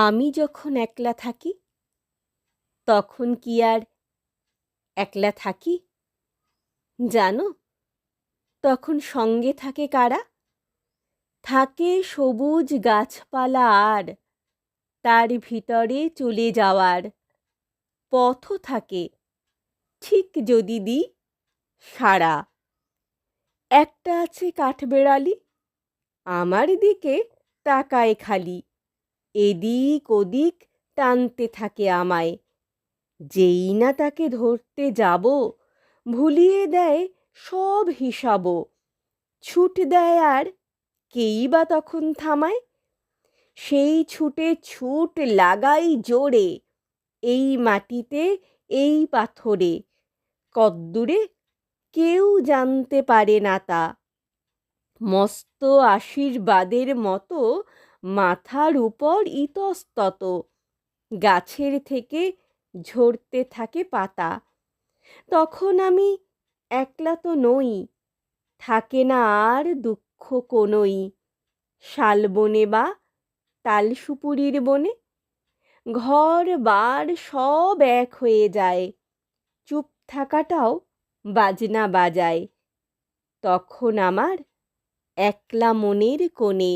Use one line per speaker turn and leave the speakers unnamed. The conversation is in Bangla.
আমি যখন একলা থাকি তখন কি আর একলা থাকি? জানো, তখন সঙ্গে থাকে কারা? থাকে সবুজ গাছপালা আর তার ভিতরে চলে যাওয়ার পথও থাকে, ঠিক যদি দিই সাড়া। একটা আছে কাঠবেড়ালি, আমার দিকে তাকায় খালি, এদিক ওদিক টানতে থাকে আমায়। যেই না তাকে ধরতে যাব, ভুলিয়ে দেয় সব হিসাবও। ছুট দেয় আর কেই বা তখন থামায়? সেই ছুটে ছুট লাগাই জোরে, এই মাটিতে এই পাথরে। কদ্দূরে কেউ জানতে পারে না তা। মস্ত আশীর্বাদের মতো মাথার উপর ইতস্তত গাছের থেকে ঝরতে থাকে পাতা। তখন আমি একলা তো নই, থাকে না আর দুঃখ কোনোই। শালবনে বা তালসুপুরির বনে ঘর বার সব এক হয়ে যায়, চুপ থাকাটাও বাজনা বাজায়। তখন আমার একলা মনের কোণে